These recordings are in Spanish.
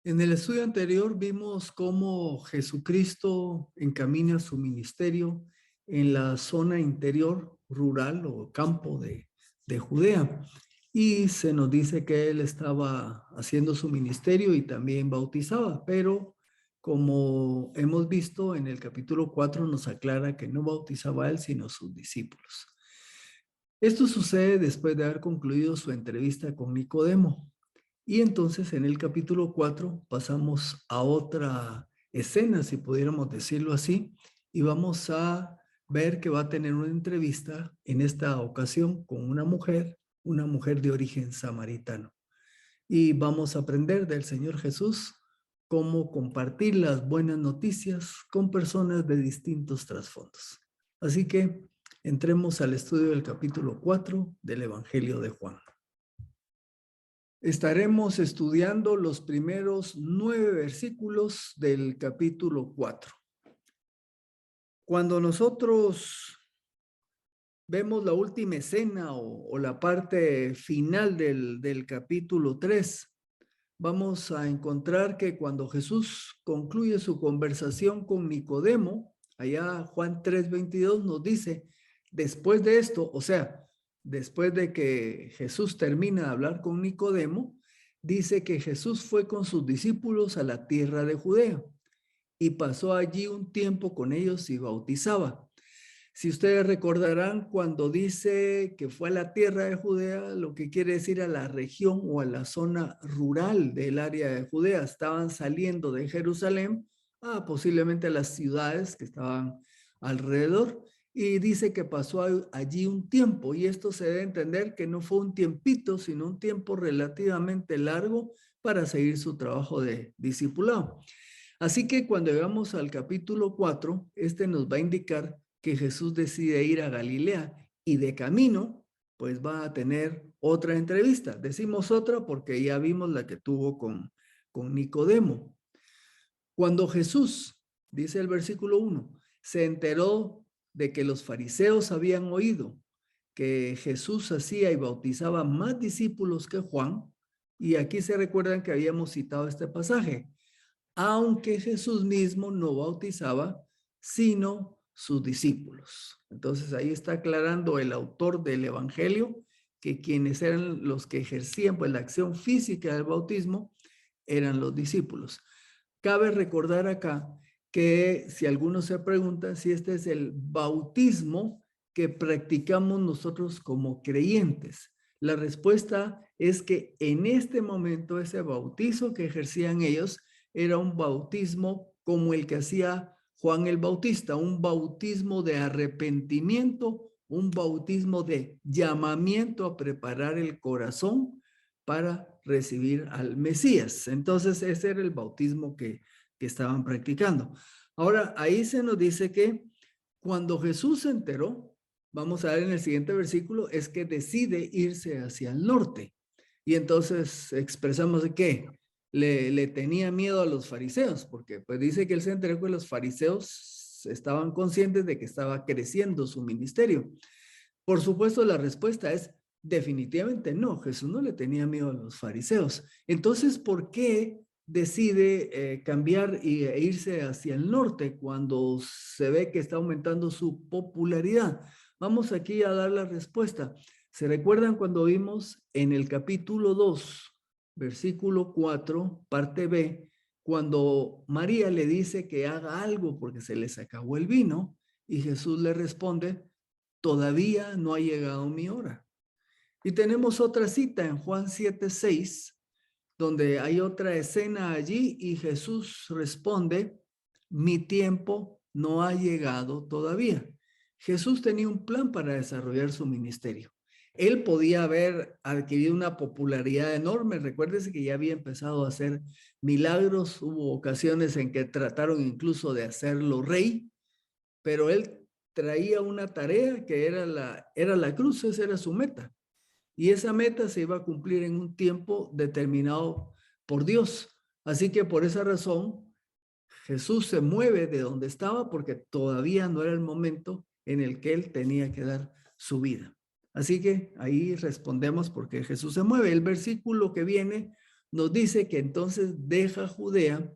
En el estudio anterior vimos cómo Jesucristo encamina su ministerio en la zona interior rural o campo de Judea. Y se nos dice que él estaba haciendo su ministerio y también bautizaba, pero como hemos visto en el capítulo 4 nos aclara que no bautizaba a él, sino sus discípulos. Esto sucede después de haber concluido su entrevista con Nicodemo. Y entonces en el capítulo 4 pasamos a otra escena, si pudiéramos decirlo así, y vamos a ver que va a tener una entrevista en esta ocasión con una mujer de origen samaritano. Y vamos a aprender del Señor Jesús cómo compartir las buenas noticias con personas de distintos trasfondos. Así que entremos al estudio del capítulo 4 del Evangelio de Juan. Estaremos estudiando los primeros 9 versículos del capítulo 4. Cuando nosotros vemos la última escena o la parte final del capítulo 3, vamos a encontrar que cuando Jesús concluye su conversación con Nicodemo, allá Juan 3:22 nos dice, después de esto, o sea, después de que Jesús termina de hablar con Nicodemo, dice que Jesús fue con sus discípulos a la tierra de Judea y pasó allí un tiempo con ellos y bautizaba. Si ustedes recordarán, cuando dice que fue a la tierra de Judea, lo que quiere decir a la región o a la zona rural del área de Judea, estaban saliendo de Jerusalén a posiblemente a las ciudades que estaban alrededor, y dice que pasó allí un tiempo, y esto se debe entender que no fue un tiempito, sino un tiempo relativamente largo para seguir su trabajo de discipulado. Así que cuando llegamos al capítulo 4, este nos va a indicar que Jesús decide ir a Galilea y de camino, pues va a tener otra entrevista. Decimos otra porque ya vimos la que tuvo con Nicodemo. Cuando Jesús, dice el versículo 1, se enteró de que los fariseos habían oído que Jesús hacía y bautizaba más discípulos que Juan, y aquí se recuerdan que habíamos citado este pasaje, aunque Jesús mismo no bautizaba, sino sus discípulos. Entonces ahí está aclarando el autor del Evangelio que quienes eran los que ejercían pues la acción física del bautismo eran los discípulos. Cabe recordar acá que si alguno se pregunta si este es el bautismo que practicamos nosotros como creyentes, la respuesta es que en este momento ese bautizo que ejercían ellos era un bautismo como el que hacía Juan el Bautista, un bautismo de arrepentimiento, un bautismo de llamamiento a preparar el corazón para recibir al Mesías. Entonces ese era el bautismo que estaban practicando. Ahora, ahí se nos dice que cuando Jesús se enteró, vamos a ver en el siguiente versículo, es que decide irse hacia el norte. Y entonces expresamos que le tenía miedo a los fariseos, porque pues dice que él se enteró que los fariseos estaban conscientes de que estaba creciendo su ministerio. Por supuesto, la respuesta es definitivamente no. Jesús no le tenía miedo a los fariseos. Entonces, ¿por qué decide cambiar e irse hacia el norte cuando se ve que está aumentando su popularidad? Vamos aquí a dar la respuesta. ¿Se recuerdan cuando vimos en el capítulo 2, versículo 4, parte B, cuando María le dice que haga algo porque se les acabó el vino y Jesús le responde, todavía no ha llegado mi hora? Y tenemos otra cita en Juan 7:6, donde hay otra escena allí y Jesús responde, mi tiempo no ha llegado todavía. Jesús tenía un plan para desarrollar su ministerio. Él podía haber adquirido una popularidad enorme. Recuérdese que ya había empezado a hacer milagros. Hubo ocasiones en que trataron incluso de hacerlo rey, pero él traía una tarea que era la cruz, esa era su meta. Y esa meta se iba a cumplir en un tiempo determinado por Dios. Así que por esa razón, Jesús se mueve de donde estaba porque todavía no era el momento en el que él tenía que dar su vida. Así que ahí respondemos porque Jesús se mueve. El versículo que viene nos dice que entonces deja Judea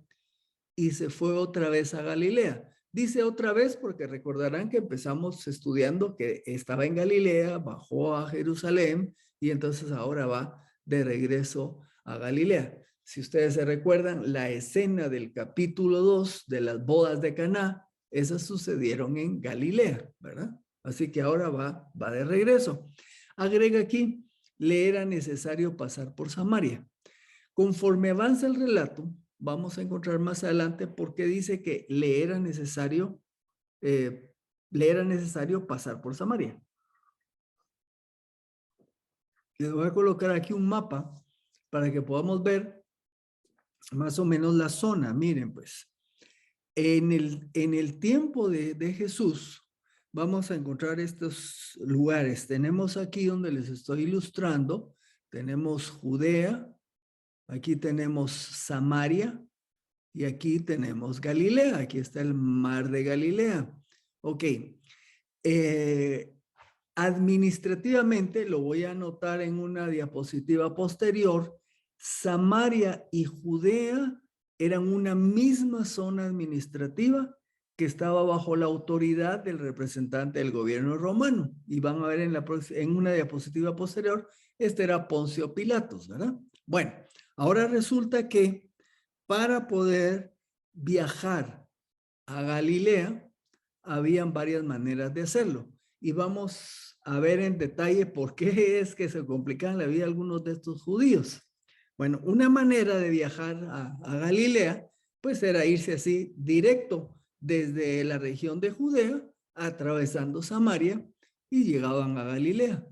y se fue otra vez a Galilea. Dice otra vez porque recordarán que empezamos estudiando que estaba en Galilea, bajó a Jerusalén y entonces ahora va de regreso a Galilea. Si ustedes se recuerdan, la escena del capítulo 2 de las bodas de Caná, esas sucedieron en Galilea, ¿verdad? Así que ahora va de regreso. Agrega aquí, le era necesario pasar por Samaria. Conforme avanza el relato, vamos a encontrar más adelante por qué dice que le era necesario pasar por Samaria. Les voy a colocar aquí un mapa para que podamos ver más o menos la zona. Miren, pues, en el tiempo de Jesús, vamos a encontrar estos lugares. Tenemos aquí donde les estoy ilustrando, tenemos Judea, aquí tenemos Samaria y aquí tenemos Galilea. Aquí está el mar de Galilea. Ok. Administrativamente, lo voy a anotar en una diapositiva posterior, Samaria y Judea eran una misma zona administrativa que estaba bajo la autoridad del representante del gobierno romano. Y van a ver en una diapositiva posterior, este era Poncio Pilatos, ¿verdad? Bueno, ahora resulta que para poder viajar a Galilea, habían varias maneras de hacerlo. Y vamos a ver en detalle por qué es que se complicaban la vida a algunos de estos judíos. Bueno, una manera de viajar a Galilea, pues era irse así directo desde la región de Judea, atravesando Samaria y llegaban a Galilea.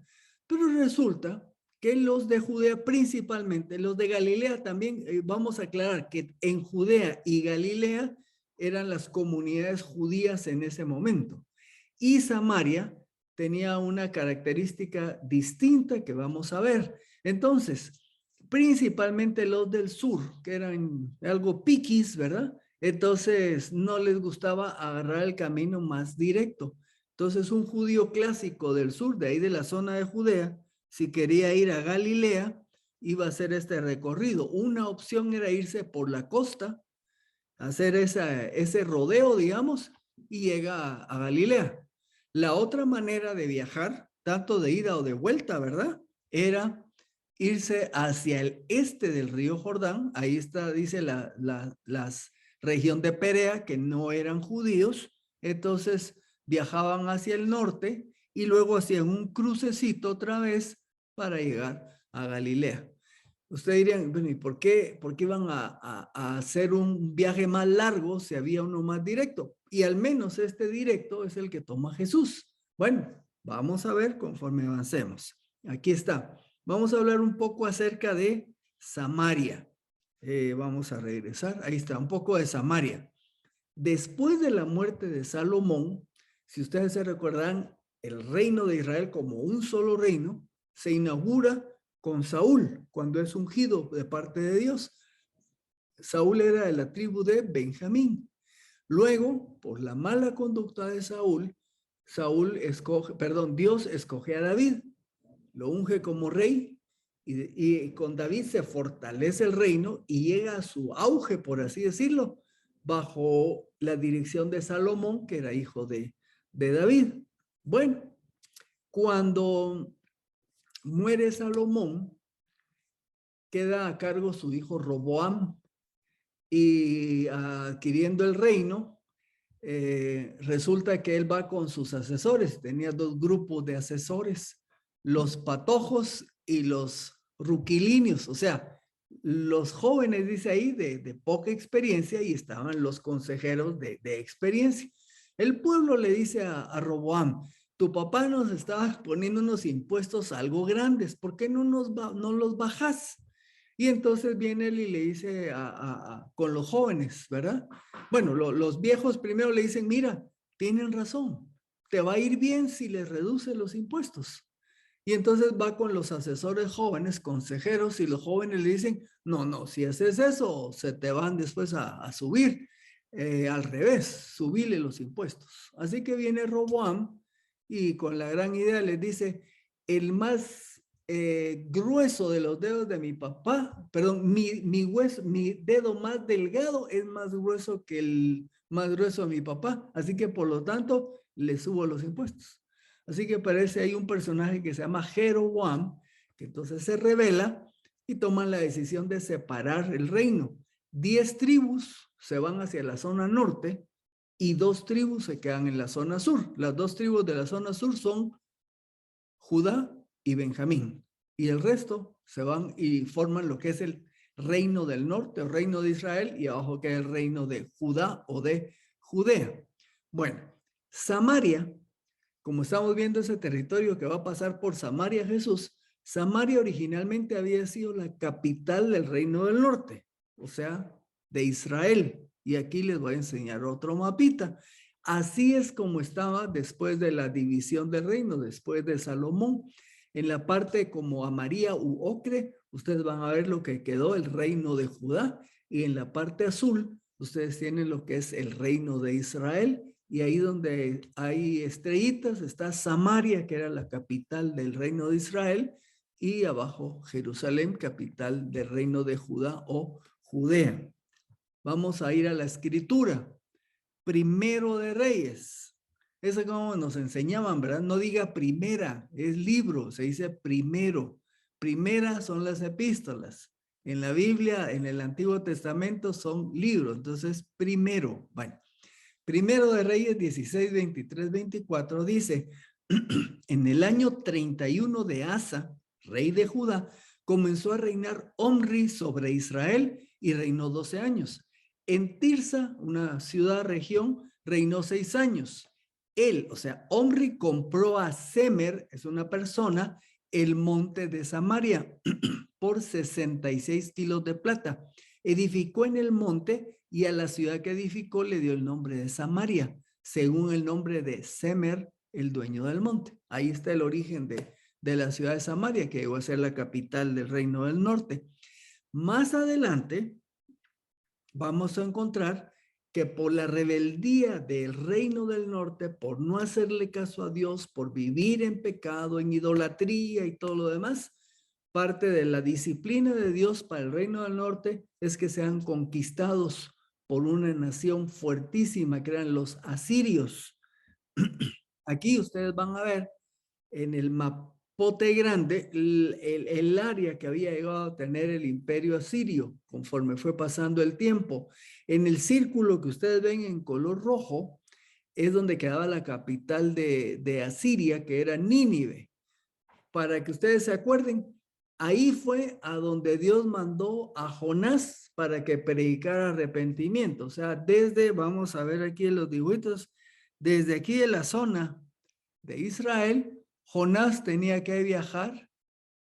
Pero resulta que los de Judea, principalmente los de Galilea también, vamos a aclarar que en Judea y Galilea eran las comunidades judías en ese momento. Y Samaria tenía una característica distinta que vamos a ver. Entonces, principalmente los del sur, que eran algo piquis, ¿verdad? Entonces, no les gustaba agarrar el camino más directo. Entonces, un judío clásico del sur, de ahí de la zona de Judea, si quería ir a Galilea, iba a hacer este recorrido. Una opción era irse por la costa, hacer ese rodeo, digamos, y llega a Galilea. La otra manera de viajar, tanto de ida o de vuelta, ¿verdad? Era irse hacia el este del río Jordán. Ahí está, dice la región de Perea, que no eran judíos. Entonces viajaban hacia el norte y luego hacían un crucecito otra vez para llegar a Galilea. Ustedes dirían, bueno, ¿y por qué iban a hacer un viaje más largo si había uno más directo? Y al menos este directo es el que toma Jesús. Bueno, vamos a ver conforme avancemos. Aquí está. Vamos a hablar un poco acerca de Samaria. Vamos a regresar. Ahí está, un poco de Samaria. Después de la muerte de Salomón, si ustedes se recuerdan, el reino de Israel como un solo reino se inaugura con Saúl, cuando es ungido de parte de Dios. Saúl era de la tribu de Benjamín. Luego, por la mala conducta de Saúl, Dios escoge a David, lo unge como rey y con David se fortalece el reino y llega a su auge, por así decirlo, bajo la dirección de Salomón, que era hijo de David. Bueno, cuando muere Salomón, queda a cargo su hijo Roboam y adquiriendo el reino, resulta que él va con sus asesores. Tenía dos grupos de asesores, los patojos y los ruquilinios, o sea, los jóvenes, dice ahí, de poca experiencia, y estaban los consejeros de experiencia. El pueblo le dice a Roboam, tu papá nos estaba poniendo unos impuestos algo grandes, ¿por qué no los bajas? Y entonces viene él y le dice con los jóvenes, ¿verdad? Bueno, los viejos primero le dicen, mira, tienen razón, te va a ir bien si les reduce los impuestos. Y entonces va con los asesores jóvenes, consejeros, y los jóvenes le dicen, no, si haces eso, se te van después a subir. Al revés, subirle los impuestos. Así que viene Roboam y con la gran idea les dice, el más grueso de los dedos de mi papá, perdón, mi dedo más delgado es más grueso que el más grueso de mi papá, así que por lo tanto le subo los impuestos. Así que parece hay un personaje que se llama Jeroboam, que entonces se revela y toman la decisión de separar el reino. 10 tribus se van hacia la zona norte y 2 tribus se quedan en la zona sur. Las 2 tribus de la zona sur son Judá y Benjamín. Y el resto se van y forman lo que es el reino del norte, el reino de Israel, y abajo que es el reino de Judá o de Judea. Bueno, Samaria, como estamos viendo ese territorio que va a pasar por Samaria Jesús, Samaria originalmente había sido la capital del reino del norte, o sea, de Israel. Y aquí les voy a enseñar otro mapita. Así es como estaba después de la división del reino, después de Salomón. En la parte como amarilla u ocre, ustedes van a ver lo que quedó el reino de Judá. Y en la parte azul, ustedes tienen lo que es el reino de Israel. Y ahí donde hay estrellitas está Samaria, que era la capital del reino de Israel. Y abajo Jerusalén, capital del reino de Judá o Judea. Vamos a ir a la escritura. Primero de Reyes. Eso es como nos enseñaban, ¿verdad? No diga primera, es libro, se dice primero. Primera son las epístolas. En la Biblia, en el Antiguo Testamento son libros, entonces primero. Bueno, Primero de Reyes 16, 23, 24 dice, en el año 31 de Asa, rey de Judá, comenzó a reinar Omri sobre Israel y reinó 12 años. En Tirsa, una ciudad, región, reinó 6 años. Él, o sea, Omri compró a Semer, es una persona, el monte de Samaria por 66 kilos de plata. Edificó en el monte y a la ciudad que edificó le dio el nombre de Samaria, según el nombre de Semer, el dueño del monte. Ahí está el origen de la ciudad de Samaria, que llegó a ser la capital del reino del norte. Más adelante vamos a encontrar que por la rebeldía del reino del norte, por no hacerle caso a Dios, por vivir en pecado, en idolatría y todo lo demás, parte de la disciplina de Dios para el reino del norte es que sean conquistados por una nación fuertísima que eran los asirios. Aquí ustedes van a ver en el mapote grande el área que había llegado a tener el imperio asirio conforme fue pasando el tiempo. En el círculo que ustedes ven en color rojo es donde quedaba la capital de Asiria, que era Nínive. Para que ustedes se acuerden, ahí fue a donde Dios mandó a Jonás para que predicara arrepentimiento. O sea, desde, vamos a ver aquí en los dibujitos, desde aquí de la zona de Israel, Jonás tenía que viajar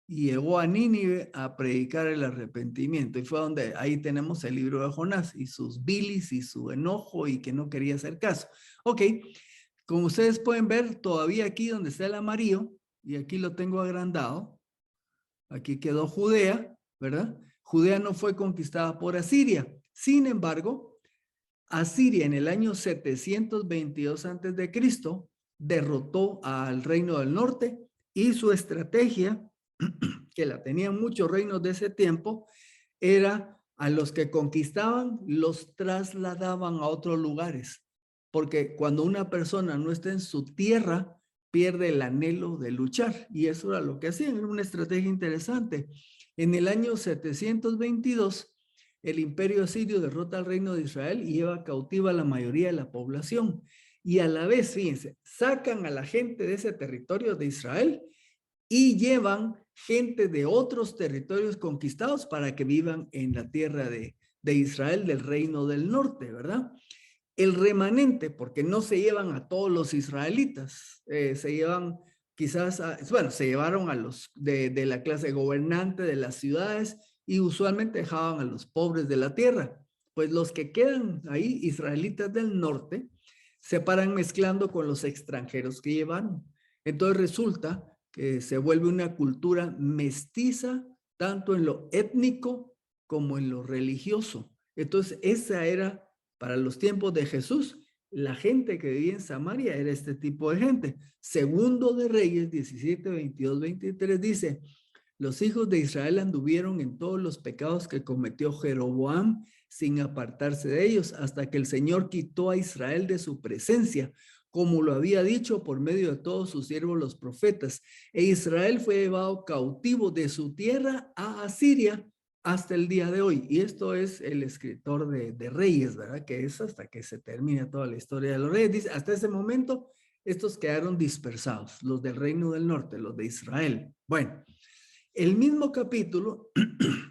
y llegó a Nínive a predicar el arrepentimiento. Y fue donde ahí tenemos el libro de Jonás y sus bilis y su enojo y que no quería hacer caso. Ok, como ustedes pueden ver, todavía aquí donde está el amarillo, y aquí lo tengo agrandado, aquí quedó Judea, ¿verdad? Judea no fue conquistada por Asiria. Sin embargo, Asiria en el año 722 a.C. derrotó al reino del norte y su estrategia, que la tenían muchos reinos de ese tiempo, era a los que conquistaban, los trasladaban a otros lugares. Porque cuando una persona no está en su tierra, pierde el anhelo de luchar. Y eso era lo que hacían, era una estrategia interesante. En el año 722, el imperio asirio derrota al reino de Israel y lleva cautiva a la mayoría de la población. Y a la vez, fíjense, sacan a la gente de ese territorio de Israel y llevan gente de otros territorios conquistados para que vivan en la tierra de Israel, del reino del norte, ¿verdad? El remanente, porque no se llevan a todos los israelitas, se llevan quizás, bueno, se llevaron a los de la clase gobernante de las ciudades y usualmente dejaban a los pobres de la tierra. Pues los que quedan ahí, israelitas del norte, se paran mezclando con los extranjeros que llevan. Entonces resulta que se vuelve una cultura mestiza, tanto en lo étnico como en lo religioso. Entonces esa era para los tiempos de Jesús, la gente que vivía en Samaria era este tipo de gente. Segundo de Reyes 17, 22, 23 dice, los hijos de Israel anduvieron en todos los pecados que cometió Jeroboam sin apartarse de ellos, hasta que el Señor quitó a Israel de su presencia, como lo había dicho por medio de todos sus siervos los profetas. E Israel fue llevado cautivo de su tierra a Asiria hasta el día de hoy. Y esto es el escritor de Reyes, ¿verdad? Que es hasta que se termina toda la historia de los reyes. Dice, hasta ese momento, estos quedaron dispersados, los del reino del norte, los de Israel. Bueno, el mismo capítulo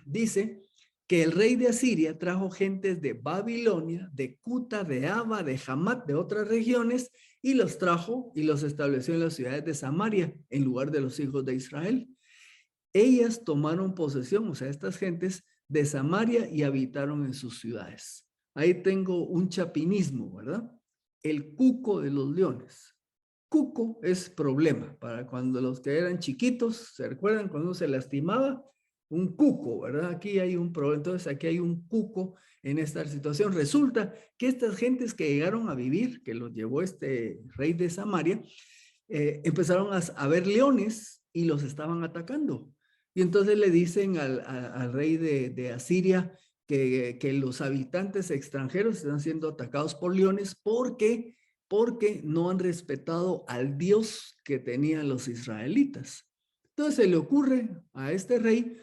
dice que el rey de Asiria trajo gentes de Babilonia, de Cuta, de Aba, de Hamat, de otras regiones, y los trajo y los estableció en las ciudades de Samaria, en lugar de los hijos de Israel. Ellas tomaron posesión, o sea, estas gentes de Samaria y habitaron en sus ciudades. Ahí tengo un chapinismo, ¿verdad? El cuco de los leones. Cuco es problema para cuando los que eran chiquitos, ¿se recuerdan cuando se lastimaba? Un cuco, ¿verdad? Aquí hay un problema, entonces aquí hay un cuco en esta situación. Resulta que estas gentes que llegaron a vivir, que los llevó este rey de Samaria, empezaron a ver leones y los estaban atacando. Y entonces le dicen al rey de Asiria que los habitantes extranjeros están siendo atacados por leones porque no han respetado al Dios que tenían los israelitas. Entonces se le ocurre a este rey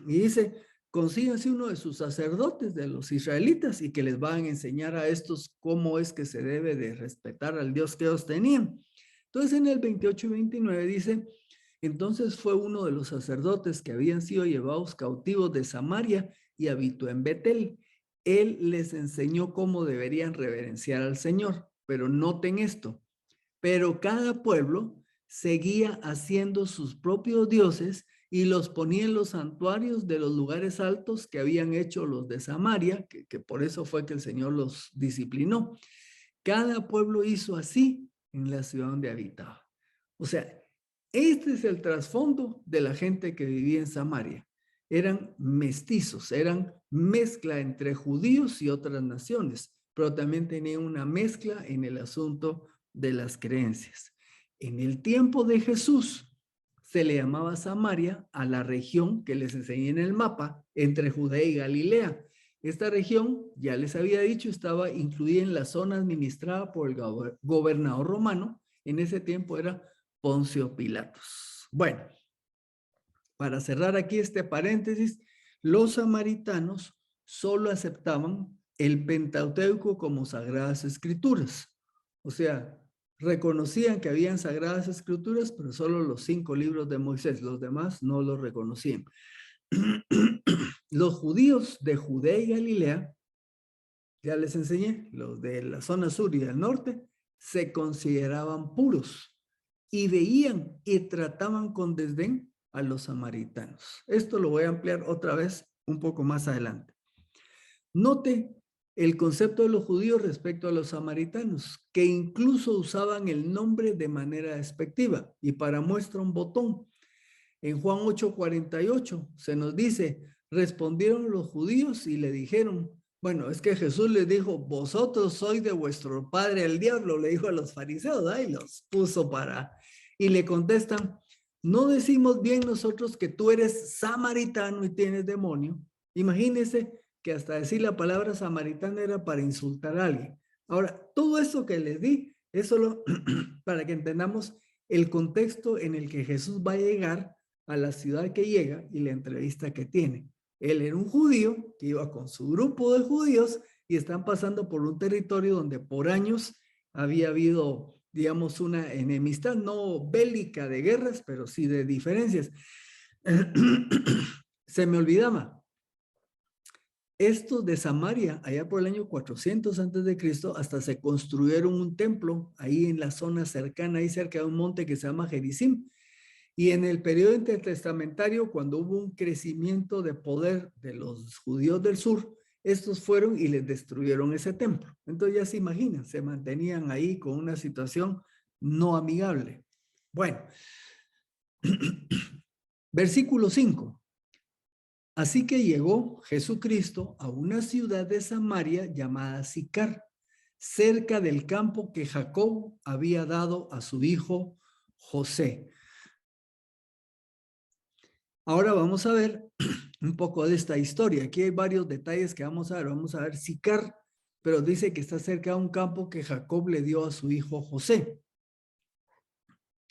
y dice, consíganse uno de sus sacerdotes de los israelitas y que les van a enseñar a estos cómo es que se debe de respetar al Dios que ellos tenían. Entonces en el 28 y 29 dice, entonces fue uno de los sacerdotes que habían sido llevados cautivos de Samaria y habitó en Betel. Él les enseñó cómo deberían reverenciar al Señor. Pero noten esto, pero cada pueblo seguía haciendo sus propios dioses y los ponía en los santuarios de los lugares altos que habían hecho los de Samaria, que por eso fue que el Señor los disciplinó. Cada pueblo hizo así en la ciudad donde habitaba. O sea, este es el trasfondo de la gente que vivía en Samaria. Eran mestizos, eran mezcla entre judíos y otras naciones, pero también tenían una mezcla en el asunto de las creencias. En el tiempo de Jesús se le llamaba Samaria a la región que les enseñé en el mapa entre Judea y Galilea. Esta región, ya les había dicho, estaba incluida en la zona administrada por el gobernador romano. En ese tiempo era Poncio Pilatos. Bueno, para cerrar aquí este paréntesis, los samaritanos solo aceptaban el Pentateuco como sagradas escrituras. O sea, reconocían que habían sagradas escrituras, pero solo los 5 libros de Moisés, los demás no los reconocían. Los judíos de Judea y Galilea, ya les enseñé, los de la zona sur y del norte, se consideraban puros y veían y trataban con desdén a los samaritanos. Esto lo voy a ampliar otra vez un poco más adelante. Note el concepto de los judíos respecto a los samaritanos, que incluso usaban el nombre de manera despectiva. Y para muestra un botón, en Juan 8:48 se nos dice, respondieron los judíos y le dijeron, bueno, es que Jesús les dijo, vosotros sois de vuestro padre el diablo, le dijo a los fariseos, y los puso y le contestan, no decimos bien nosotros que tú eres samaritano y tienes demonio. Imagínense que hasta decir la palabra samaritano era para insultar a alguien. Ahora, todo eso que les di es solo para que entendamos el contexto en el que Jesús va a llegar a la ciudad que llega y la entrevista que tiene. Él era un judío que iba con su grupo de judíos y están pasando por un territorio donde por años había habido, digamos, una enemistad, no bélica de guerras, pero sí de diferencias. Se me olvidaba. Estos de Samaria, allá por el año 400 antes de Cristo, hasta se construyeron un templo ahí en la zona cercana, ahí cerca de un monte que se llama Gerizim. Y en el periodo intertestamentario, cuando hubo un crecimiento de poder de los judíos del sur, estos fueron y les destruyeron ese templo. Entonces ya se imaginan, se mantenían ahí con una situación no amigable. Bueno, versículo 5. Así que llegó Jesucristo a una ciudad de Samaria llamada Sicar, cerca del campo que Jacob había dado a su hijo José. Ahora vamos a ver un poco de esta historia. Aquí hay varios detalles que vamos a ver. Vamos a ver Sicar, pero dice que está cerca de un campo que Jacob le dio a su hijo José.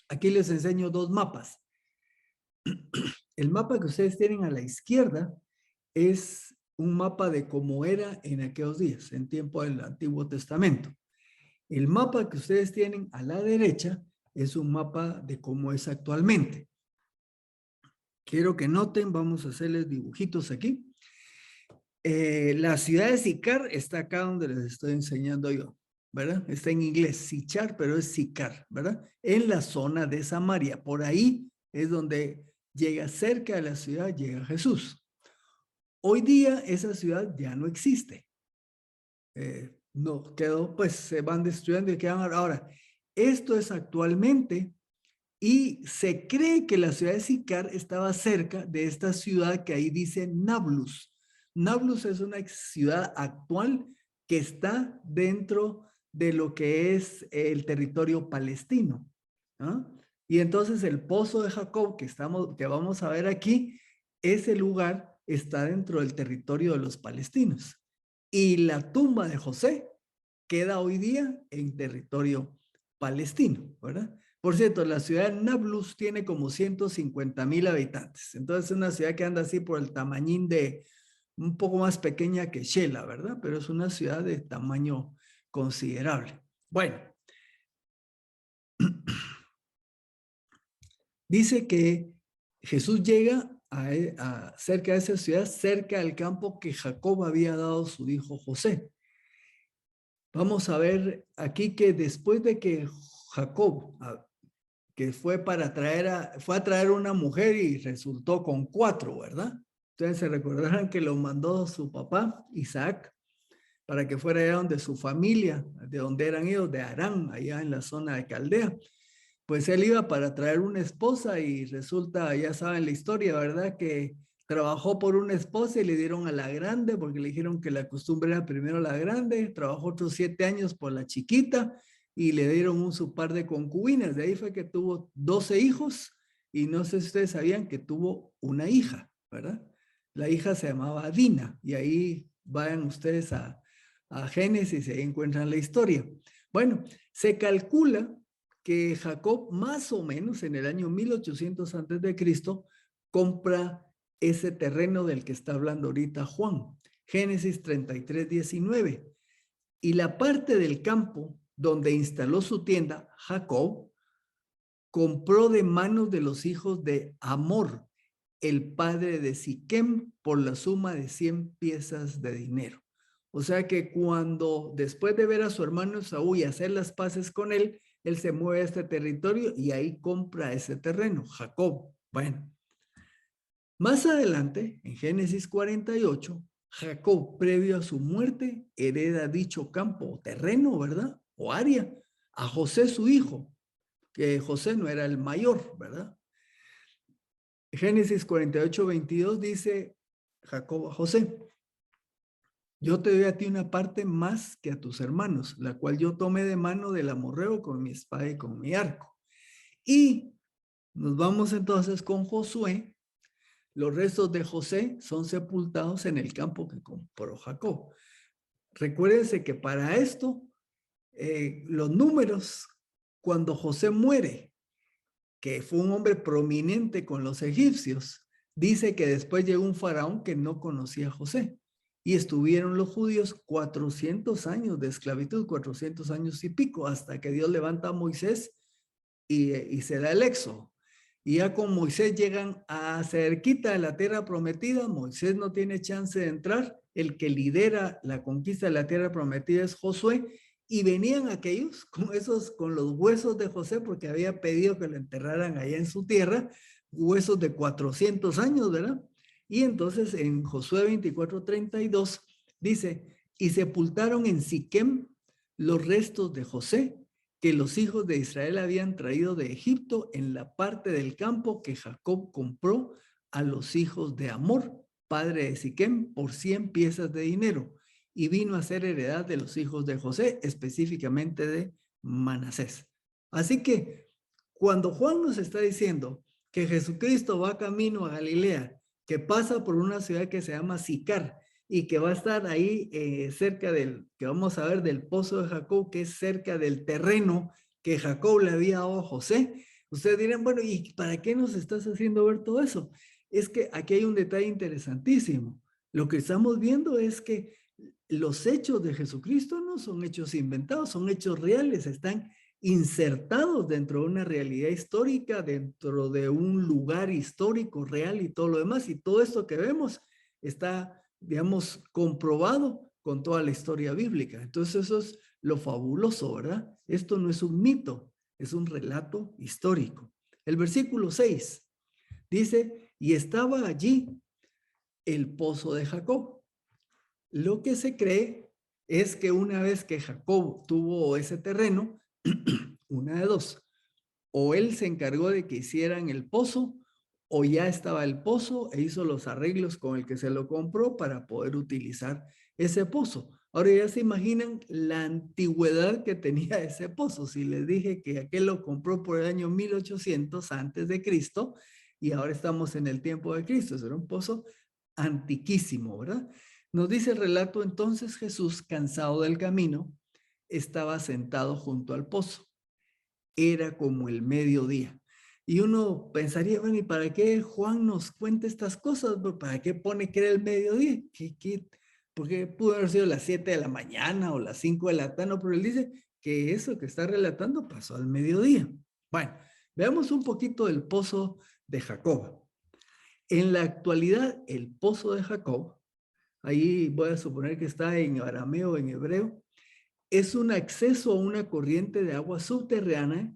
Aquí les enseño dos mapas. El mapa que ustedes tienen a la izquierda es un mapa de cómo era en aquellos días, en tiempo del Antiguo Testamento. El mapa que ustedes tienen a la derecha es un mapa de cómo es actualmente. Quiero que noten, vamos a hacerles dibujitos aquí. La ciudad de Sicar está acá donde les estoy enseñando yo, ¿verdad? Está en inglés, Sichar, pero es Sicar, ¿verdad? En la zona de Samaria. Por ahí es donde llega cerca de la ciudad, llega Jesús. Hoy día esa ciudad ya no existe. No quedó, pues se van destruyendo y quedan ahora. Esto es actualmente y se cree que la ciudad de Sicar estaba cerca de esta ciudad que ahí dice Nablus. Nablus es una ciudad actual que está dentro de lo que es el territorio palestino. ¿Ah? Y entonces el pozo de Jacob que vamos a ver aquí, ese lugar está dentro del territorio de los palestinos. Y la tumba de José queda hoy día en territorio palestino, ¿verdad? Por cierto, la ciudad de Nablus tiene como 150,000 habitantes. Entonces es una ciudad que anda así por el tamañín de un poco más pequeña que Shela, ¿verdad? Pero es una ciudad de tamaño considerable. Bueno, dice que Jesús llega a cerca de esa ciudad, cerca del campo que Jacob había dado a su hijo José. Vamos a ver aquí que después de que Jacob, que fue a traer una mujer y resultó con 4, ¿verdad? Entonces se recordarán que lo mandó su papá, Isaac, para que fuera allá donde su familia, de donde eran ellos, de Harán, allá en la zona de Caldea. Pues él iba para traer una esposa y resulta, ya saben la historia, ¿verdad? Que trabajó por una esposa y le dieron a la grande porque le dijeron que la costumbre era primero la grande, trabajó otros 7 años por la chiquita y le dieron su par de concubinas. De ahí fue que tuvo 12 hijos y no sé si ustedes sabían que tuvo una hija, ¿verdad? La hija se llamaba Dina y ahí vayan ustedes a Génesis y ahí encuentran la historia. Bueno, se calcula que Jacob más o menos en el año 1800 antes de Cristo compra ese terreno del que está hablando ahorita Juan, Génesis 33:19. Y la parte del campo donde instaló su tienda, Jacob compró de manos de los hijos de Hamor, el padre de Siquem, por la suma de 100 piezas de dinero. O sea que cuando, después de ver a su hermano Esaú y hacer las paces con él se mueve a este territorio y ahí compra ese terreno, Jacob. Bueno, más adelante, en Génesis 48, Jacob, previo a su muerte, hereda dicho campo o terreno, ¿verdad? O área, a José su hijo, que José no era el mayor, ¿verdad? Génesis 48:22 dice Jacob a José: yo te doy a ti una parte más que a tus hermanos, la cual yo tomé de mano del amorreo con mi espada y con mi arco. Y nos vamos entonces con Josué. Los restos de José son sepultados en el campo que compró Jacob. Recuérdense que para esto, los números, cuando José muere, que fue un hombre prominente con los egipcios, dice que después llegó un faraón que no conocía a José y estuvieron los judíos 400 años de esclavitud, 400 años y pico, hasta que Dios levanta a Moisés y se da el éxodo. Y ya con Moisés llegan a cerquita de la tierra prometida. Moisés no tiene chance de entrar. El que lidera la conquista de la tierra prometida es Josué. Y venían aquellos con los huesos de José, porque había pedido que lo enterraran allá en su tierra, huesos de 400 años, ¿verdad? Y entonces en Josué 24:32 dice: y sepultaron en Siquem los restos de José, que los hijos de Israel habían traído de Egipto en la parte del campo que Jacob compró a los hijos de Hamor, padre de Siquem, por 100 piezas de dinero. y vino a ser heredad de los hijos de José, específicamente de Manasés. Así que cuando Juan nos está diciendo que Jesucristo va camino a Galilea, que pasa por una ciudad que se llama Sicar y que va a estar ahí cerca que vamos a ver del pozo de Jacob, que es cerca del terreno que Jacob le había dado a José. Ustedes dirán, bueno, ¿y para qué nos estás haciendo ver todo eso? Es que aquí hay un detalle interesantísimo. Lo que estamos viendo es que los hechos de Jesucristo no son hechos inventados, son hechos reales, están insertados dentro de una realidad histórica, dentro de un lugar histórico real y todo lo demás. Y todo esto que vemos está, digamos, comprobado con toda la historia bíblica. Entonces eso es lo fabuloso, ¿verdad? Esto no es un mito, es un relato histórico. El versículo 6 dice, y estaba allí el pozo de Jacob. Lo que se cree es que una vez que Jacob tuvo ese terreno, una de dos, o él se encargó de que hicieran el pozo, o ya estaba el pozo e hizo los arreglos con el que se lo compró para poder utilizar ese pozo. Ahora ya se imaginan la antigüedad que tenía ese pozo. Si les dije que aquel lo compró por el año 1800 antes de Cristo y ahora estamos en el tiempo de Cristo, era un pozo antiquísimo, ¿verdad? Nos dice el relato, entonces Jesús, cansado del camino, estaba sentado junto al pozo. Era como el mediodía. Y uno pensaría, bueno, ¿y para qué Juan nos cuenta estas cosas? ¿Para qué pone que era el mediodía? Porque pudo haber sido las 7 de la mañana o las 5 de la tarde, no, pero él dice que eso que está relatando pasó al mediodía. Bueno, veamos un poquito del pozo de Jacob. En la actualidad, el pozo de Jacob, ahí voy a suponer que está en arameo, en hebreo, es un acceso a una corriente de agua subterránea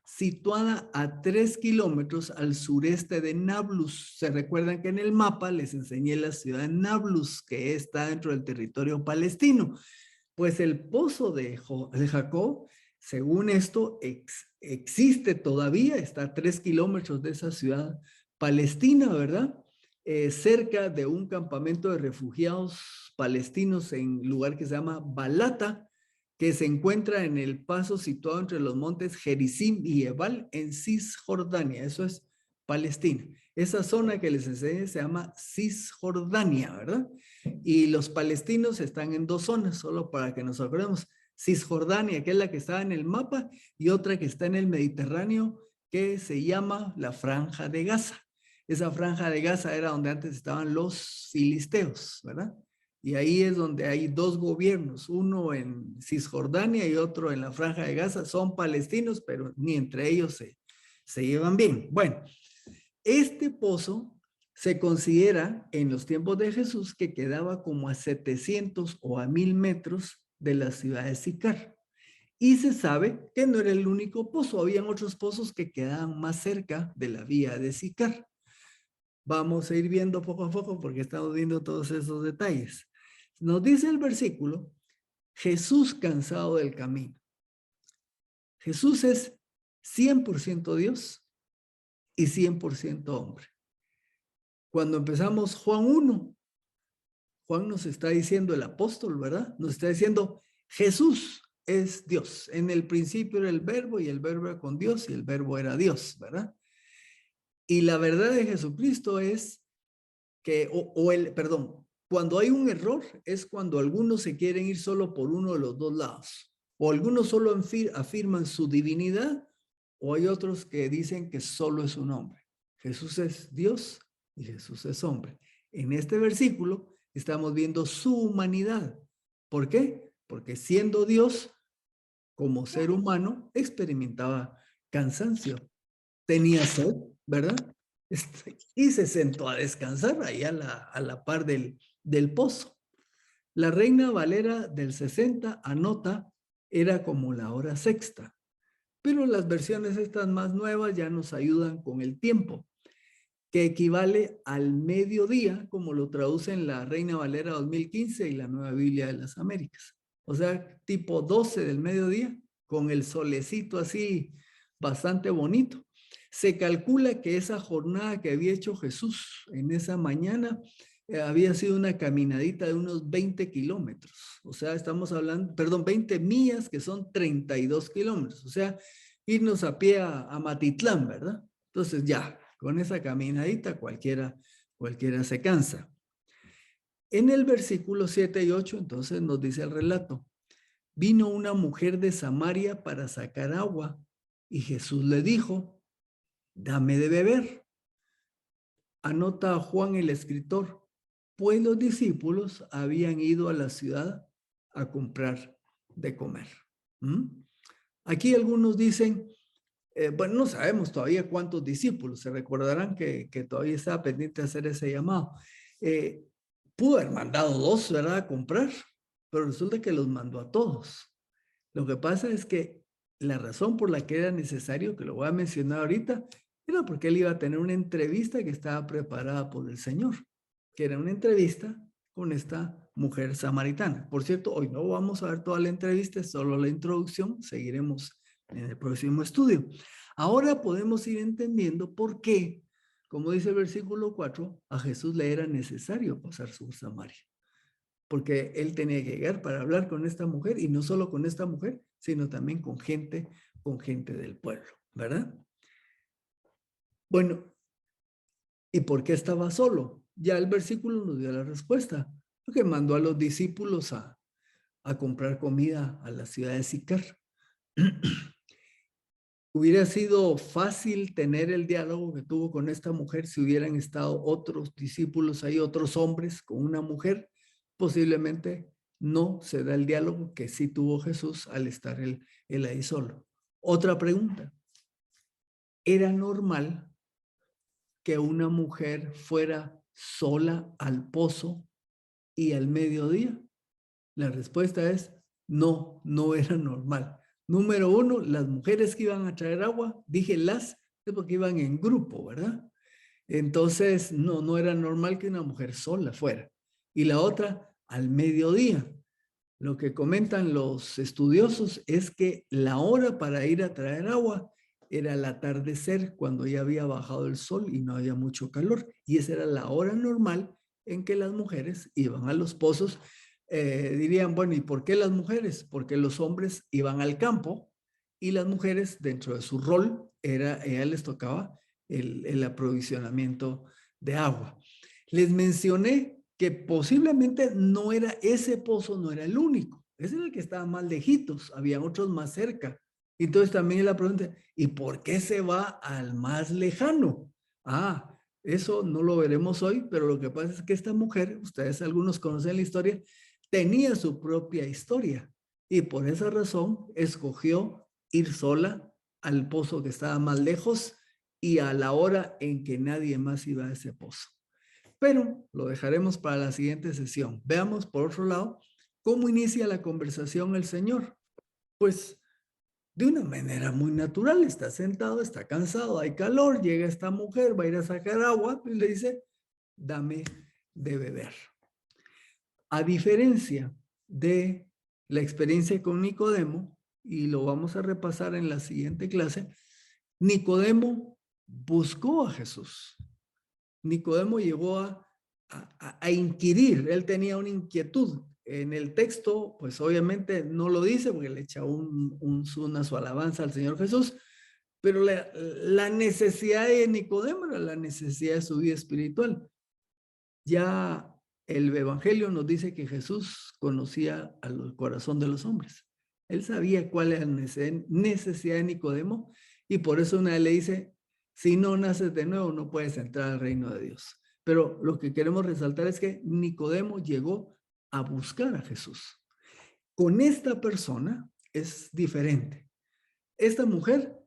situada a 3 kilómetros al sureste de Nablus. Se recuerdan que en el mapa les enseñé la ciudad de Nablus, que está dentro del territorio palestino. Pues el pozo de Jacob, según esto, existe todavía, está a 3 kilómetros de esa ciudad palestina, ¿verdad? Cerca de un campamento de refugiados palestinos en un lugar que se llama Balata, que se encuentra en el paso situado entre los montes Gerizim y Ebal en Cisjordania. Eso es Palestina. Esa zona que les enseñé se llama Cisjordania, ¿verdad? Y los palestinos están en 2 zonas, solo para que nos acordemos. Cisjordania, que es la que está en el mapa, y otra que está en el Mediterráneo, que se llama la Franja de Gaza. Esa Franja de Gaza era donde antes estaban los filisteos, ¿verdad? Y ahí es donde hay 2 gobiernos, uno en Cisjordania y otro en la Franja de Gaza. Son palestinos, pero ni entre ellos se llevan bien. Bueno, este pozo se considera en los tiempos de Jesús que quedaba como a 700 o a 1000 metros de la ciudad de Sicar. Y se sabe que no era el único pozo, habían otros pozos que quedaban más cerca de la vía de Sicar. Vamos a ir viendo poco a poco porque estamos viendo todos esos detalles. Nos dice el versículo, Jesús cansado del camino. Jesús es 100% Dios y 100% hombre. Cuando empezamos Juan 1, Juan nos está diciendo, el apóstol, ¿verdad? Nos está diciendo, Jesús es Dios. En el principio era el verbo y el verbo era con Dios y el verbo era Dios, ¿verdad? Y la verdad de Jesucristo es que, cuando hay un error es cuando algunos se quieren ir solo por uno de los 2 lados. O algunos solo afirman su divinidad o hay otros que dicen que solo es un hombre. Jesús es Dios y Jesús es hombre. En este versículo estamos viendo su humanidad. ¿Por qué? Porque siendo Dios, como ser humano, experimentaba cansancio. Tenía sed, ¿verdad? Y se sentó a descansar ahí a la par del pozo. La Reina Valera del 60 anota, era como la hora sexta. Pero las versiones estas más nuevas ya nos ayudan con el tiempo, que equivale al mediodía, como lo traducen la Reina Valera 2015 y la Nueva Biblia de las Américas. O sea, tipo 12 del mediodía, con el solecito así bastante bonito. Se calcula que esa jornada que había hecho Jesús en esa mañana había sido una caminadita de unos 20 kilómetros. O sea, estamos hablando, perdón, 20 millas, que son 32 kilómetros. O sea, irnos a pie a Matitlán, ¿verdad? Entonces ya, con esa caminadita cualquiera se cansa. En el versículo 7 y 8, entonces nos dice el relato: vino una mujer de Samaria para sacar agua y Jesús le dijo: dame de beber. Anota a Juan el escritor, pues los discípulos habían ido a la ciudad a comprar de comer. Aquí algunos dicen, bueno, no sabemos todavía cuántos discípulos, se recordarán que todavía estaba pendiente de hacer ese llamado. Pudo haber mandado 2, ¿verdad?, a comprar, pero resulta que los mandó a todos. Lo que pasa es que la razón por la que era necesario, que lo voy a mencionar ahorita, era porque él iba a tener una entrevista que estaba preparada por el Señor, que era una entrevista con esta mujer samaritana. Por cierto, hoy no vamos a ver toda la entrevista, es solo la introducción, seguiremos en el próximo estudio. Ahora podemos ir entendiendo por qué, como dice el versículo 4, a Jesús le era necesario pasar por Samaria. Porque él tenía que llegar para hablar con esta mujer, y no solo con esta mujer, sino también con gente del pueblo, ¿verdad? Bueno, ¿y por qué estaba solo? Ya el versículo nos dio la respuesta, porque mandó a los discípulos a comprar comida a la ciudad de Sicar. Hubiera sido fácil tener el diálogo que tuvo con esta mujer si hubieran estado otros discípulos ahí, otros hombres con una mujer. Posiblemente no se da el diálogo que sí tuvo Jesús al estar él ahí solo. Otra pregunta: ¿era normal que una mujer fuera sola al pozo y al mediodía? La respuesta es no, no era normal. Número 1, las mujeres que iban a traer agua, dije las, es porque iban en grupo, ¿verdad? Entonces, no era normal que una mujer sola fuera. Y la otra, al mediodía. Lo que comentan los estudiosos es que la hora para ir a traer agua era el atardecer, cuando ya había bajado el sol y no había mucho calor. Y esa era la hora normal en que las mujeres iban a los pozos. Dirían, bueno, ¿y por qué las mujeres? Porque los hombres iban al campo y las mujeres, dentro de su rol, ella les tocaba el aprovisionamiento de agua. Les mencioné que posiblemente no era ese pozo, no era el único. Ese era el que estaba más lejitos, había otros más cerca. Entonces también la pregunta, ¿y por qué se va al más lejano? Eso no lo veremos hoy, pero lo que pasa es que esta mujer, ustedes algunos conocen la historia, tenía su propia historia y por esa razón escogió ir sola al pozo que estaba más lejos y a la hora en que nadie más iba a ese pozo. Pero lo dejaremos para la siguiente sesión. Veamos, por otro lado, cómo inicia la conversación el Señor. Pues de una manera muy natural, está sentado, está cansado, hay calor, llega esta mujer, va a ir a sacar agua y le dice, dame de beber. A diferencia de la experiencia con Nicodemo, y lo vamos a repasar en la siguiente clase, Nicodemo buscó a Jesús. Nicodemo llegó a inquirir, él tenía una inquietud. En el texto, pues obviamente no lo dice porque le echa una su alabanza al Señor Jesús, pero la necesidad de Nicodemo era la necesidad de su vida espiritual. Ya el Evangelio nos dice que Jesús conocía al corazón de los hombres. Él sabía cuál era la necesidad de Nicodemo y por eso una vez le dice, si no naces de nuevo no puedes entrar al reino de Dios. Pero lo que queremos resaltar es que Nicodemo llegó a buscar a Jesús. Con esta persona es diferente. Esta mujer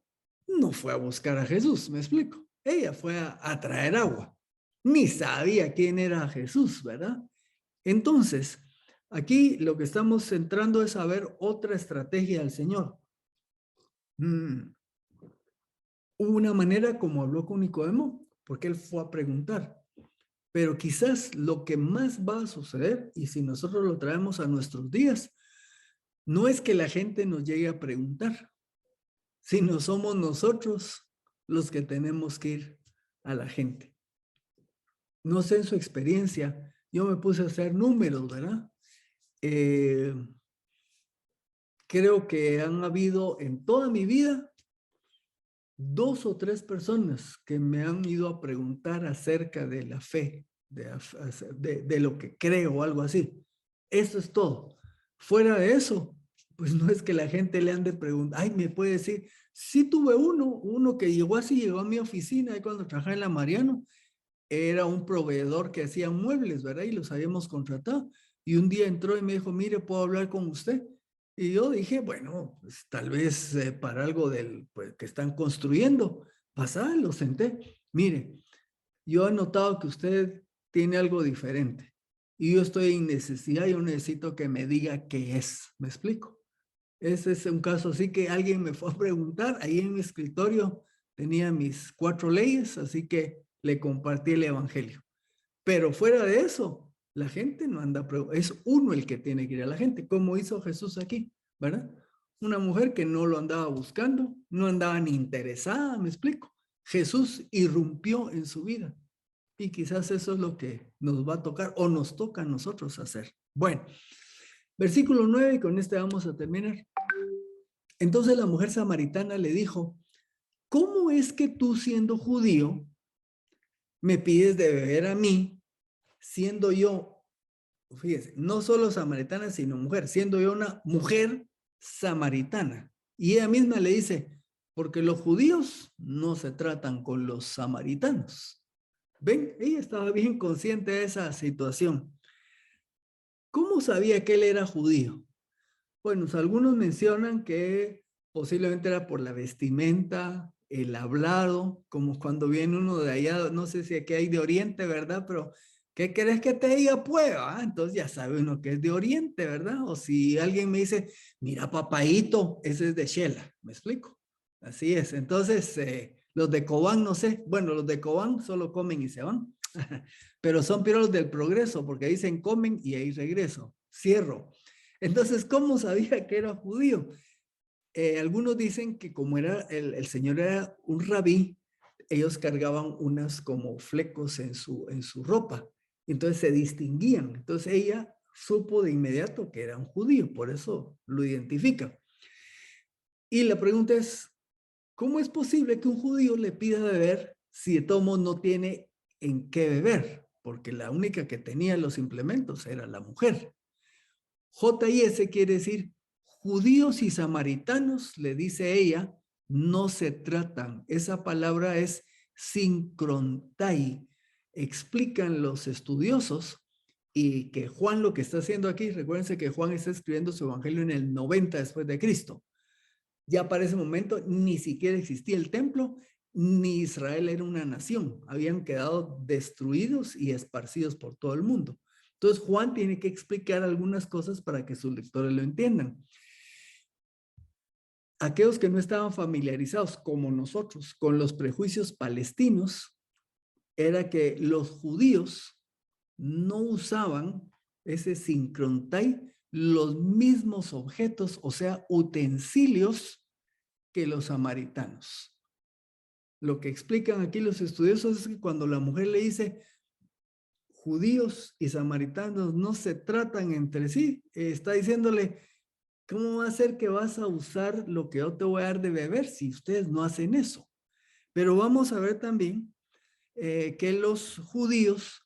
no fue a buscar a Jesús, me explico. Ella fue a traer agua. Ni sabía quién era Jesús, ¿verdad? Entonces, aquí lo que estamos centrando es a ver otra estrategia del Señor. Una manera como habló con Nicodemo, porque él fue a preguntar. Pero quizás lo que más va a suceder, y si nosotros lo traemos a nuestros días, no es que la gente nos llegue a preguntar, sino somos nosotros los que tenemos que ir a la gente. no sé en su experiencia, yo me puse a hacer números, ¿verdad? Creo que han habido en toda mi vida 2 o 3 personas que me han ido a preguntar acerca de la fe, de lo que creo o algo así. Eso es todo. Fuera de eso, pues no es que la gente le ande preguntando, ay, me puede decir, sí tuve uno que llegó así, llegó a mi oficina ahí cuando trabajaba en la Mariano, era un proveedor que hacía muebles, ¿verdad? Y los habíamos contratado. Y un día entró y me dijo, mire, ¿puedo hablar con usted? Y yo dije, bueno, pues, tal vez para algo pues, que están construyendo. Pasá, lo senté. Mire, yo he notado que usted tiene algo diferente. Y yo estoy en necesidad, yo necesito que me diga qué es. ¿Me explico? Ese es un caso así que alguien me fue a preguntar. Ahí en mi escritorio tenía mis 4 leyes, así que le compartí el evangelio. Pero fuera de eso, la gente no anda, es uno el que tiene que ir a la gente, como hizo Jesús aquí, ¿verdad? Una mujer que no lo andaba buscando, no andaba ni interesada, me explico. Jesús irrumpió en su vida y quizás eso es lo que nos va a tocar o nos toca a nosotros hacer. Bueno, versículo 9, y con este vamos a terminar. Entonces la mujer samaritana le dijo, ¿cómo es que tú siendo judío me pides de beber a mí, siendo yo, fíjese, no solo samaritana, sino mujer, siendo yo una mujer samaritana? Y ella misma le dice, porque los judíos no se tratan con los samaritanos. ¿Ven? Ella estaba bien consciente de esa situación. ¿Cómo sabía que él era judío? Bueno, algunos mencionan que posiblemente era por la vestimenta, el hablado, como cuando viene uno de allá, no sé si aquí hay de Oriente, ¿verdad? Pero, ¿qué querés que te diga? Pues, entonces ya sabe uno que es de Oriente, ¿verdad? O si alguien me dice, mira, papaíto, ese es de Shela, ¿me explico? Así es. Entonces, los de Cobán, no sé, bueno, los de Cobán solo comen y se van, pero son pirolos del progreso, porque dicen comen y ahí regreso, cierro. Entonces, ¿cómo sabía que era judío? Algunos dicen que como era el señor era un rabí, ellos cargaban unas como flecos en su ropa. Entonces se distinguían. Entonces ella supo de inmediato que era un judío, por eso lo identifica. Y la pregunta es, ¿cómo es posible que un judío le pida beber si de todo modo no tiene en qué beber? Porque la única que tenía los implementos era la mujer. JIS quiere decir judíos y samaritanos, le dice ella, no se tratan. Esa palabra es sincrontai. Explican los estudiosos y que Juan lo que está haciendo aquí, recuérdense que Juan está escribiendo su evangelio en el 90 después de Cristo. Ya para ese momento ni siquiera existía el templo, ni Israel era una nación. Habían quedado destruidos y esparcidos por todo el mundo. Entonces Juan tiene que explicar algunas cosas para que sus lectores lo entiendan. Aquellos que no estaban familiarizados, como nosotros, con los prejuicios palestinos, era que los judíos no usaban ese sincrontai, los mismos objetos, o sea, utensilios que los samaritanos. Lo que explican aquí los estudiosos es que cuando la mujer le dice, judíos y samaritanos no se tratan entre sí, está diciéndole, ¿cómo va a ser que vas a usar lo que yo te voy a dar de beber si ustedes no hacen eso? Pero vamos a ver también que los judíos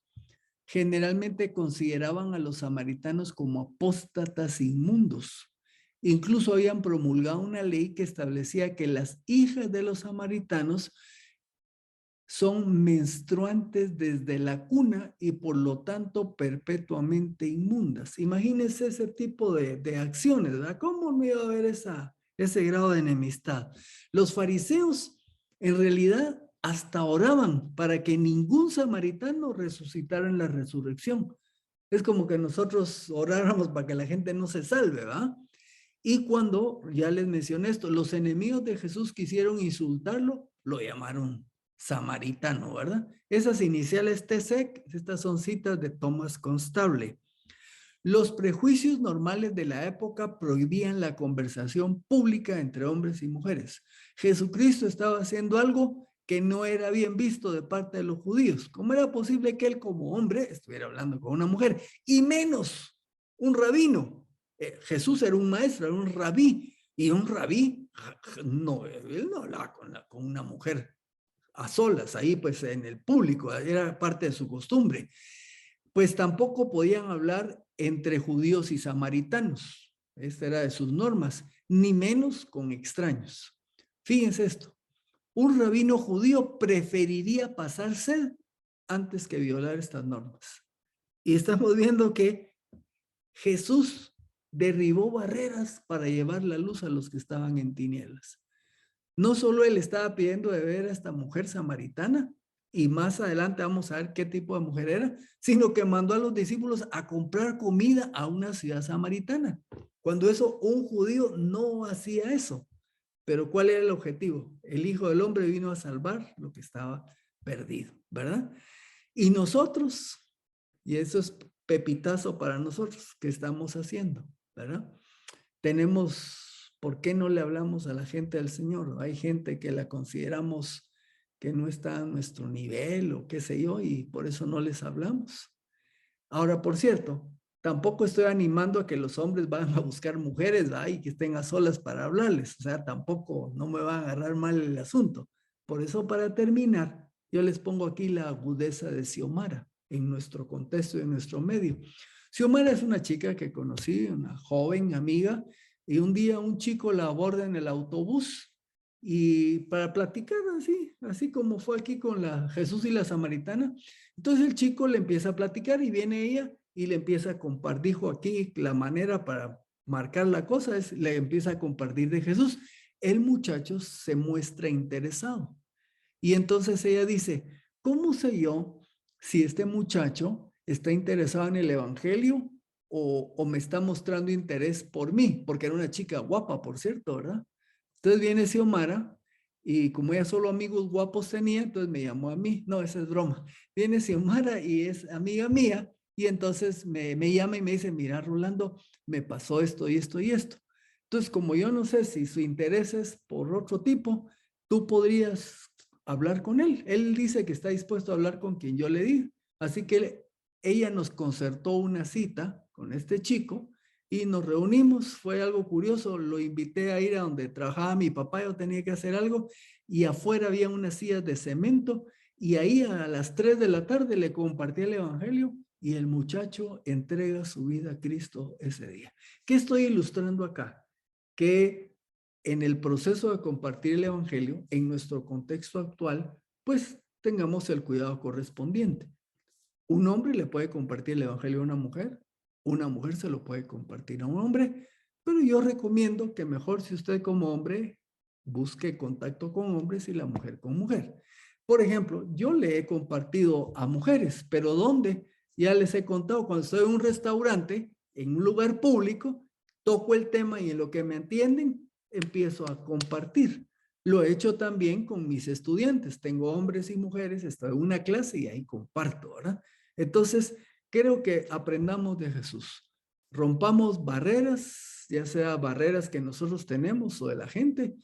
generalmente consideraban a los samaritanos como apóstatas inmundos. Incluso habían promulgado una ley que establecía que las hijas de los samaritanos son menstruantes desde la cuna y por lo tanto perpetuamente inmundas. Imagínense ese tipo de acciones, ¿verdad? ¿Cómo no iba a haber ese grado de enemistad? Los fariseos en realidad hasta oraban para que ningún samaritano resucitara en la resurrección. Es como que nosotros oráramos para que la gente no se salve, ¿verdad? Y cuando, ya les mencioné esto, los enemigos de Jesús quisieron insultarlo, lo llamaron samaritano, ¿verdad? Esas iniciales TSEC, estas son citas de Thomas Constable. Los prejuicios normales de la época prohibían la conversación pública entre hombres y mujeres. Jesucristo estaba haciendo algo que no era bien visto de parte de los judíos. ¿Cómo era posible que él como hombre estuviera hablando con una mujer? Y menos un rabino. Jesús era un maestro, era un rabí. Y un rabí, no, él no hablaba con una mujer a solas, ahí pues en el público, era parte de su costumbre. Pues tampoco podían hablar entre judíos y samaritanos. Esta era de sus normas, ni menos con extraños. Fíjense esto, un rabino judío preferiría pasar sed antes que violar estas normas. Y estamos viendo que Jesús derribó barreras para llevar la luz a los que estaban en tinieblas. No solo él estaba pidiendo de beber a esta mujer samaritana, y más adelante vamos a ver qué tipo de mujer era, sino que mandó a los discípulos a comprar comida a una ciudad samaritana. Cuando eso, un judío no hacía eso. Pero ¿cuál era el objetivo? El Hijo del Hombre vino a salvar lo que estaba perdido, ¿verdad? Y nosotros, y eso es pepitazo para nosotros, ¿qué estamos haciendo? ¿Verdad? Tenemos, ¿por qué no le hablamos a la gente del Señor? Hay gente que la consideramos que no está a nuestro nivel o qué sé yo, y por eso no les hablamos. Ahora, por cierto, tampoco estoy animando a que los hombres vayan a buscar mujeres y que estén a solas para hablarles. O sea, tampoco no me va a agarrar mal el asunto. Por eso, para terminar, yo les pongo aquí la agudeza de Xiomara en nuestro contexto y en nuestro medio. Xiomara es una chica que conocí, una joven amiga, y un día un chico la aborda en el autobús y para platicar así como fue aquí con la Jesús y la Samaritana. Entonces el chico le empieza a platicar y viene ella y le empieza a compartir. Dijo aquí la manera para marcar la cosa es, le empieza a compartir de Jesús. El muchacho se muestra interesado. Y entonces ella dice, ¿cómo sé yo si este muchacho está interesado en el evangelio o me está mostrando interés por mí? Porque era una chica guapa, por cierto, ¿verdad? Entonces viene Xiomara y como ella solo amigos guapos tenía, entonces me llamó a mí. No, esa es broma. Viene Xiomara y es amiga mía y entonces me llama y me dice, mira, Rolando, me pasó esto y esto y esto. Entonces, como yo no sé si su interés es por otro tipo, tú podrías hablar con él. Él dice que está dispuesto a hablar con quien yo le diga. Así que ella nos concertó una cita con este chico y nos reunimos. Fue algo curioso, lo invité a ir a donde trabajaba mi papá, yo tenía que hacer algo y afuera había unas sillas de cemento y ahí a las 3 de la tarde le compartí el evangelio y el muchacho entrega su vida a Cristo ese día. ¿Qué estoy ilustrando acá? Que en el proceso de compartir el evangelio, en nuestro contexto actual, pues tengamos el cuidado correspondiente. Un hombre le puede compartir el evangelio a una mujer se lo puede compartir a un hombre, pero yo recomiendo que mejor si usted como hombre busque contacto con hombres y la mujer con mujer. Por ejemplo, yo le he compartido a mujeres, pero ¿dónde? Ya les he contado, cuando estoy en un restaurante, en un lugar público, toco el tema y en lo que me entienden, empiezo a compartir. Lo he hecho también con mis estudiantes. Tengo hombres y mujeres, estoy en una clase y ahí comparto, ¿verdad? Entonces, creo que aprendamos de Jesús. Rompamos barreras, ya sea barreras que nosotros tenemos o de la gente,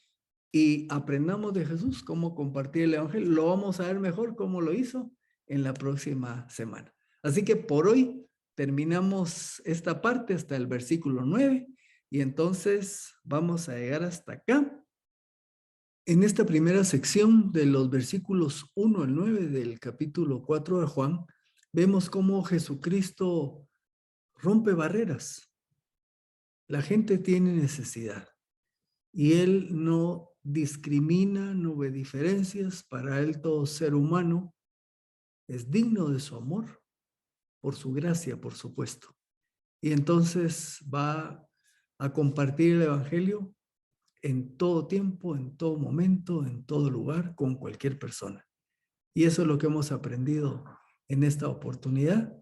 y aprendamos de Jesús cómo compartir el evangelio. Lo vamos a ver mejor cómo lo hizo en la próxima semana. Así que por hoy terminamos esta parte hasta el versículo 9 y entonces vamos a llegar hasta acá. En esta primera sección de los versículos 1 al 9 del capítulo 4 de Juan, vemos cómo Jesucristo rompe barreras. La gente tiene necesidad y Él no discrimina, no ve diferencias. Para Él todo ser humano es digno de su amor, por su gracia, por supuesto. Y entonces va a compartir el evangelio en todo tiempo, en todo momento, en todo lugar, con cualquier persona. Y eso es lo que hemos aprendido en esta oportunidad,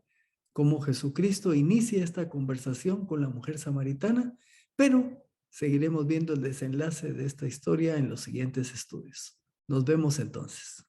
cómo Jesucristo inicia esta conversación con la mujer samaritana, pero seguiremos viendo el desenlace de esta historia en los siguientes estudios. Nos vemos entonces.